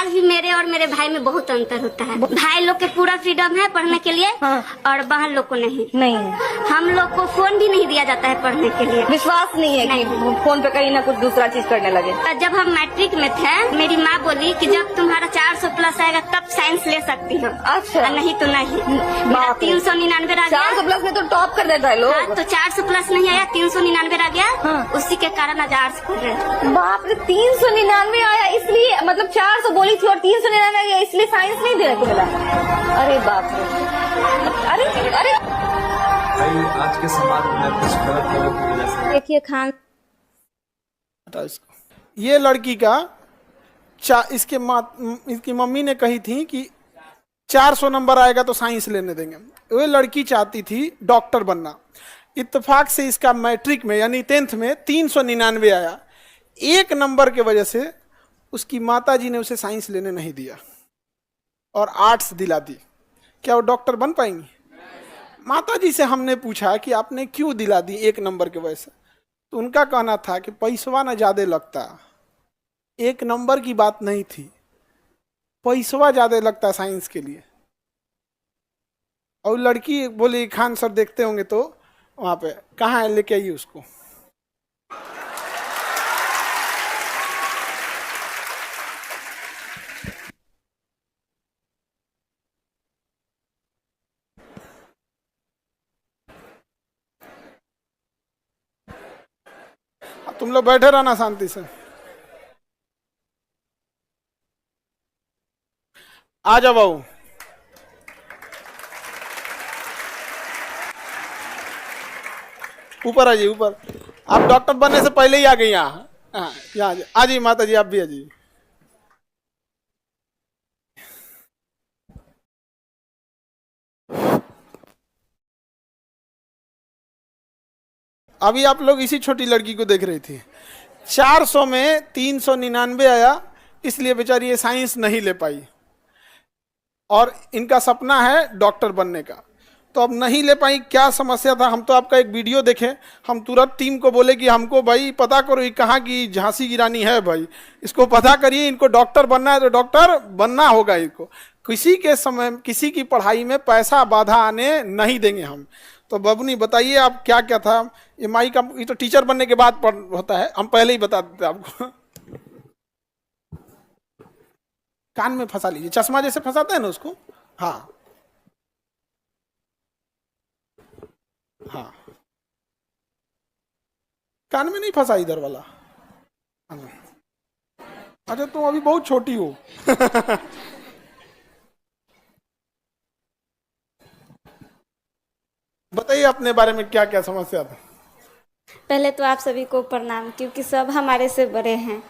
आज भी मेरे और मेरे भाई में बहुत अंतर होता है। भाई लोग के पूरा फ्रीडम है पढ़ने के लिए, और बहन लोग को नहीं है। हम लोग को फोन भी नहीं दिया जाता है पढ़ने के लिए। विश्वास नहीं है कि फोन पे कहीं ना कुछ दूसरा चीज करने लगे। जब हम मैट्रिक में थे, मेरी माँ बोली कि जब तुम्हारा 400 प्लस आएगा तब साइंस ले सकती हो। अच्छा। नहीं तो नहीं। 399 आ गया। 400 प्लस में तो टॉप कर देता है लोग। हाँ, तो 400 प्लस नहीं आया, 399 आ गया। उसी के कारण आज आर्ट्स कर रहे हैं। बाप रे, 399 आया इसलिए, मतलब 400 बोली थी और 399 आ गया इसलिए साइंस नहीं देने को मिला। अरे बाप रे, अरे अरे भाई आज के समाज में कुछ गलत लोगों की वजह से देखिए खान, ये लड़की का इसकी मम्मी ने कही थी कि 400 नंबर आएगा तो साइंस लेने देंगे। वो लड़की चाहती थी डॉक्टर बनना। इत्तेफाक से इसका मैट्रिक में यानी 10th में 399 आया। एक नंबर के वजह से उसकी माताजी ने उसे साइंस लेने नहीं दिया और आर्ट्स दिला दी। क्या वो डॉक्टर बन पाएंगी? माताजी से हमने पूछा कि आपने क्यों दिला दी एक नंबर के वजह से, तो उनका कहना था कि पैसवा ना ज्यादा लगता, एक नंबर की बात नहीं थी, पैसवा ज्यादा लगता साइंस के लिए। और लड़की बोली खान सर देखते होंगे तो वहां पे कहाँ है, लेके आइए उसको। तुम लोग बैठे रहना शांति से। आ जाओ बाबू। ऊपर आ जाइए, ऊपर। आप डॉक्टर बनने से पहले ही आ गई यहाँ। यहाँ आ जाइए माता जी, आप भी आ जाइए। अभी आप लोग इसी छोटी लड़की को देख रही थी। 400 में 399 आया, इसलिए बेचारी ये साइंस नहीं ले पाई और इनका सपना है डॉक्टर बनने का। तो अब नहीं ले पाई, क्या समस्या था? हम तो आपका एक वीडियो देखे, हम तुरंत टीम को बोले कि हमको भाई पता करो ये कहाँ की झांसी की रानी है, भाई इसको पता करिए, इनको डॉक्टर बनना है तो डॉक्टर बनना होगा इनको। किसी के समय किसी की पढ़ाई में पैसा बाधा आने नहीं देंगे हम। तो बबनी बताइए आप क्या क्या था? ये माई का ये तो टीचर बनने के बाद होता है, हम पहले ही बता देते आपको। कान में फंसा लीजिए, चश्मा जैसे फंसाते हैं ना उसको। हाँ हाँ, कान में नहीं फंसा इधर वाला। अच्छा तुम अभी बहुत छोटी हो। बताइए अपने बारे में क्या क्या समस्या था। पहले तो आप सभी को प्रणाम, क्योंकि सब हमारे से बड़े हैं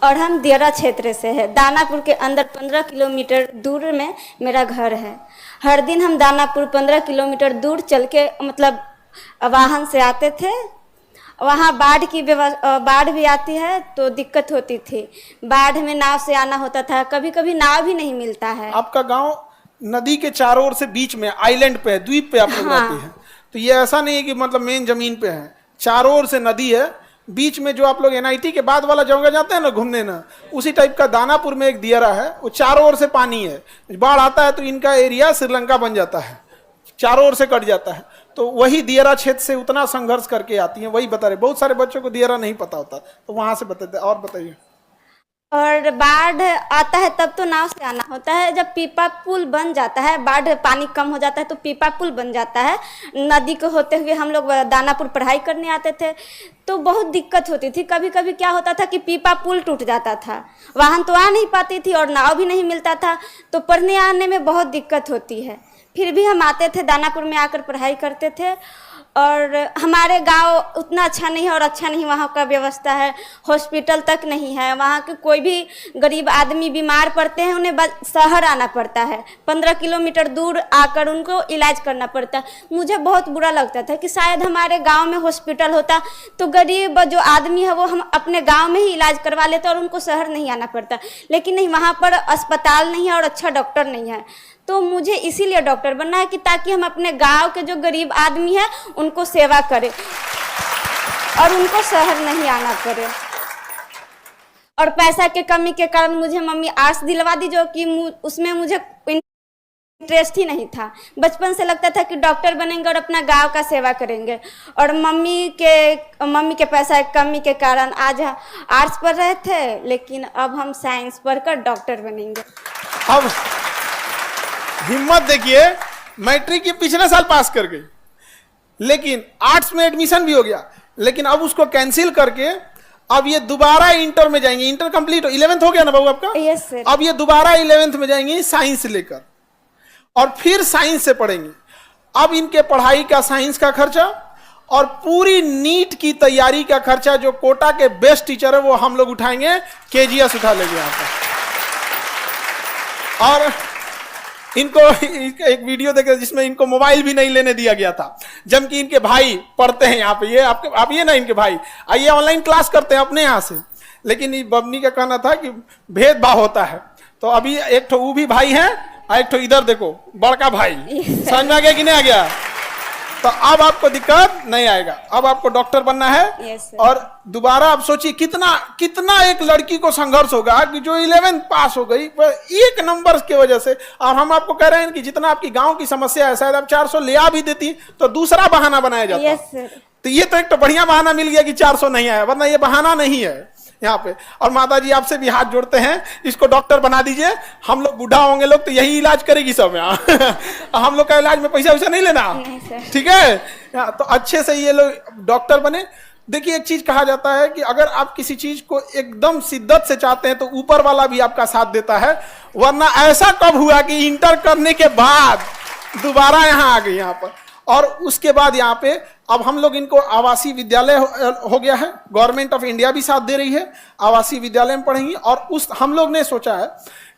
और हम दियरा क्षेत्र से है। दानापुर के अंदर 15 किलोमीटर दूर में मेरा घर है। हर दिन हम दानापुर 15 किलोमीटर दूर चल के मतलब वाहन से आते थे। वहाँ बाढ़ भी आती है तो दिक्कत होती थी। बाढ़ में नाव से आना होता था, कभी कभी नाव भी नहीं मिलता है। आपका गांव नदी के चारों ओर से बीच में आइलैंड पे है, द्वीप पे आप लोग रहते हैं। तो ये ऐसा नहीं है कि मतलब मेन जमीन पे है, चारों ओर से नदी है। बीच में जो आप लोग NIT के बाद वाला जगह जाते हैं ना घूमने ना, उसी टाइप का दानापुर में एक दियरा है, वो चारों ओर से पानी है। बाढ़ आता है तो इनका एरिया श्रीलंका बन जाता है, चारों ओर से कट जाता है। तो वही दियरा क्षेत्र से उतना संघर्ष करके आती है, वही बता रहे। बहुत सारे बच्चों को दियरा नहीं पता होता, तो वहां से बताते। और बताइए। और बाढ़ आता है तब तो नाव से आना होता है। जब पीपा पुल बन जाता है, बाढ़ पानी कम हो जाता है तो पीपा पुल बन जाता है। नदी को होते हुए हम लोग दानापुर पढ़ाई करने आते थे तो बहुत दिक्कत होती थी। कभी कभी क्या होता था कि पीपा पुल टूट जाता था, वाहन तो आ नहीं पाती थी और नाव भी नहीं मिलता था, तो पढ़ने आने में बहुत दिक्कत होती है। फिर भी हम आते थे, दानापुर में आकर पढ़ाई करते थे। और हमारे गांव उतना अच्छा नहीं है और अच्छा नहीं वहाँ का व्यवस्था है, हॉस्पिटल तक नहीं है। वहाँ के कोई भी गरीब आदमी बीमार पड़ते हैं, उन्हें शहर आना पड़ता है, 15 किलोमीटर दूर आकर उनको इलाज करना पड़ता है। मुझे बहुत बुरा लगता था कि शायद हमारे गांव में हॉस्पिटल होता तो गरीब जो आदमी है वो हम अपने गाँव में ही इलाज करवा लेते और उनको शहर नहीं आना पड़ता। लेकिन नहीं, वहाँ पर अस्पताल नहीं है और अच्छा डॉक्टर नहीं है। तो मुझे इसीलिए डॉक्टर बनना है कि ताकि हम अपने गांव के जो गरीब आदमी है उनको सेवा करें और उनको शहर नहीं आना पड़े। और पैसा के कमी के कारण मुझे मम्मी आर्ट्स दिलवा दी, जो कि उसमें मुझे इंटरेस्ट ही नहीं था। बचपन से लगता था कि डॉक्टर बनेंगे और अपना गांव का सेवा करेंगे, और मम्मी के पैसा की कमी के कारण आज आर्ट्स पढ़ रहे थे, लेकिन अब हम साइंस पढ़कर डॉक्टर बनेंगे। अब हिम्मत देखिए, मैट्रिक के पिछले साल पास कर गई, लेकिन आर्ट्स में एडमिशन भी हो गया, लेकिन अब उसको कैंसिल करके अब ये दोबारा इंटर में जाएंगे। इंटर कंप्लीट 11th हो गया ना बाबू आपका? Yes sir. अब ये दोबारा 11th में जाएंगी साइंस लेकर, और फिर साइंस से पढ़ेंगे। अब इनके पढ़ाई का, साइंस का खर्चा और पूरी नीट की तैयारी का खर्चा जो कोटा के बेस्ट टीचर है वो हम लोग उठाएंगे, केजीएस उठा लेंगे यहाँ पर। और इनको एक वीडियो देखे जिसमें इनको मोबाइल भी नहीं लेने दिया गया था, जबकि इनके भाई पढ़ते हैं यहाँ पे। ये आप ये ना, इनके भाई आइए ऑनलाइन क्लास करते हैं अपने यहाँ से, लेकिन बबनी का कहना था कि भेदभाव होता है। तो अभी एक तो वो भी भाई है, एक तो इधर देखो बड़का भाई, समझ में आ गया कि नहीं आ गया? तो अब आपको दिक्कत नहीं आएगा, अब आपको डॉक्टर बनना है। और दोबारा आप सोचिए कितना एक लड़की को संघर्ष होगा कि जो 11th पास हो गई एक नंबर के वजह से। और हम आपको कह रहे हैं कि जितना आपकी गांव की समस्या है, शायद आप 400 ले आ भी देती तो दूसरा बहाना बनाया जाता। तो ये तो एक तो बढ़िया बहाना मिल गया कि 400 नहीं आया, वरना ये बहाना नहीं है यहाँ पे। और माता जी आपसे भी हाथ जोड़ते हैं, इसको डॉक्टर बना दीजिए। हम लोग बूढ़ा होंगे लोग तो यही इलाज करेगी सब यहाँ। हम लोग का इलाज में पैसा वैसा नहीं लेना, ठीक है? तो अच्छे से ये लोग डॉक्टर बने। देखिए एक चीज कहा जाता है कि अगर आप किसी चीज को एकदम शिद्दत से चाहते हैं तो ऊपर वाला भी आपका साथ देता है, वरना ऐसा कब हुआ कि इंटर करने के बाद दोबारा यहाँ आ गई यहाँ पर। और उसके बाद यहाँ पे अब हम लोग इनको आवासीय विद्यालय हो गया है, गवर्नमेंट ऑफ इंडिया भी साथ दे रही है, आवासीय विद्यालय में पढ़ेंगी। और उस हम लोग ने सोचा है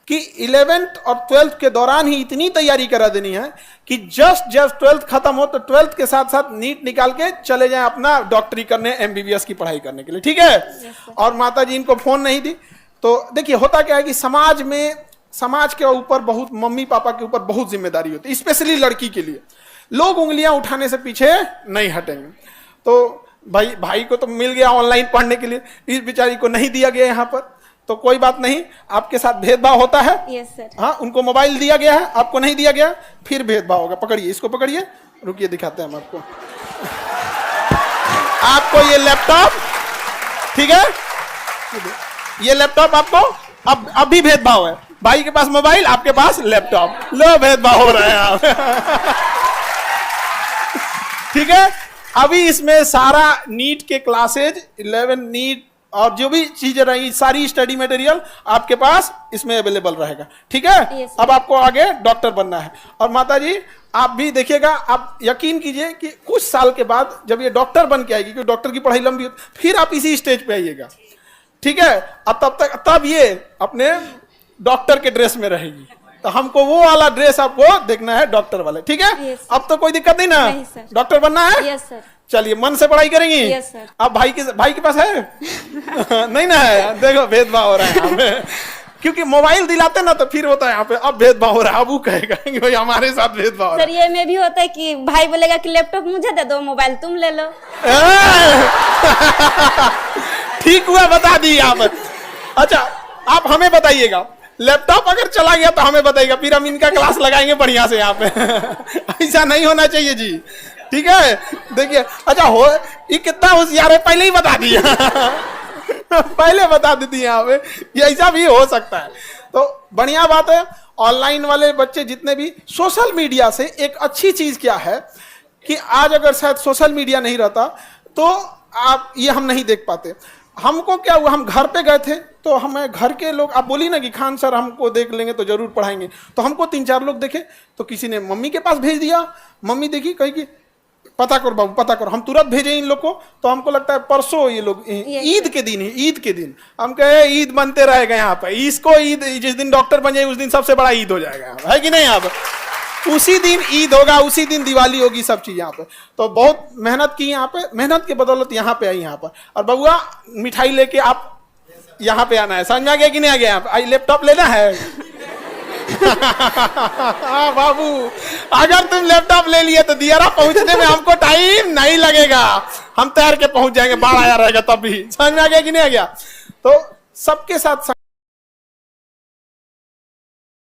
कि 11th और 12th के दौरान ही इतनी तैयारी करा देनी है कि जब 12th खत्म हो तो 12th के साथ साथ नीट निकाल के चले जाएं अपना डॉक्टरी करने, MBBS की पढ़ाई करने के लिए, ठीक है? और माता जी इनको फोन नहीं दी। तो देखिए होता क्या है कि समाज के ऊपर बहुत, मम्मी पापा के ऊपर बहुत जिम्मेदारी होती है, स्पेशली लड़की के लिए। लोग उंगलियां उठाने से पीछे नहीं हटेंगे। तो भाई को तो मिल गया ऑनलाइन पढ़ने के लिए, इस बेचारी को नहीं दिया गया यहाँ पर, तो कोई बात नहीं, आपके साथ भेदभाव होता है। Yes sir. हाँ, उनको मोबाइल दिया गया है, आपको नहीं दिया गया, फिर भेदभाव होगा। पकड़िए, इसको पकड़िए, रुकिए दिखाते हैं हम आपको ये लैपटॉप, ठीक है? ये लैपटॉप आपको अब भी भेदभाव है, भाई के पास मोबाइल, आपके पास लैपटॉप, लो भेदभाव हो रहा है आप। ठीक है? अभी इसमें सारा नीट के क्लासेज, 11 नीट और जो भी चीजें रही, सारी स्टडी मटेरियल आपके पास इसमें अवेलेबल रहेगा, ठीक है? अब आपको आगे डॉक्टर बनना है। और माता जी आप भी देखिएगा, आप यकीन कीजिए कि कुछ साल के बाद जब ये डॉक्टर बन के आएगी, क्योंकि डॉक्टर की पढ़ाई लंबी होती, फिर आप इसी स्टेज पे आइएगा, ठीक है? अब तब ये अपने डॉक्टर के ड्रेस में रहेगी, तो हमको वो वाला ड्रेस आपको देखना है, डॉक्टर वाले, ठीक है? अब तो कोई दिक्कत नहीं ना? डॉक्टर बनना है? Yes sir. चलिए मन से पढ़ाई करेंगी? Yes sir. अब भाई के पास है? नहीं ना है, देखो भेदभाव हो रहा है यहाँ पे। क्योंकि मोबाइल दिलाते ना तो फिर होता है यहाँ पे, अब भेदभाव हो रहा है, अब वो कहेगा कि भाई हमारे साथ भेदभाव हो रहा है। सर ये में भी होता है कि भाई बोलेगा कि लैपटॉप मुझे दे दो, मोबाइल तुम ले लो। ठीक हुआ, बता दी आप। अच्छा आप हमें बताइएगा, लैपटॉप अगर चला गया तो हमें बताइएगा, फिर हम इनका क्लास लगाएंगे बढ़िया से यहाँ पे। ऐसा नहीं होना चाहिए जी, ठीक है? देखिए अच्छा ये कितना होशियार है, पहले ही बता दिया। पहले बता देती यहाँ पे, ये ऐसा भी हो सकता है। तो बढ़िया बात है। ऑनलाइन वाले बच्चे जितने भी, सोशल मीडिया से एक अच्छी चीज क्या है कि आज अगर शायद सोशल मीडिया नहीं रहता तो आप ये हम नहीं देख पाते। हमको क्या हुआ, हम घर पे गए थे तो हमें घर के लोग, आप बोली ना कि खान सर हमको देख लेंगे तो जरूर पढ़ाएंगे, तो हमको 3-4 लोग देखे, तो किसी ने मम्मी के पास भेज दिया, मम्मी देखी कही कि पता करो बाबू पता करो, हम तुरंत भेजे इन लोग को। तो हमको लगता है परसों ये लोग ईद के दिन ही, ईद के दिन हम कहे ईद बनते रहेगा यहाँ पे, इसको ईद जिस दिन डॉक्टर बन जाए उस दिन सबसे बड़ा ईद हो जाएगा, है कि नहीं? यहाँ पे उसी दिन ईद होगा, उसी दिन दिवाली होगी, सब चीज यहाँ पे। तो बहुत मेहनत की यहाँ पे, मेहनत की बदौलत यहाँ पे आई यहाँ पर। और बबुआ मिठाई लेके आप यहाँ पे आना है, समझ में आ गया कि नहीं आ गया? यहाँ पे लैपटॉप लेना है। बाबू अगर तुम लैपटॉप ले लिए तो दियारा पहुंचने में हमको टाइम नहीं लगेगा, हम तैर के पहुंच जाएंगे, बाढ़ आया रहेगा तब भी। समझ में आ गया कि नहीं आ गया? तो सबके साथ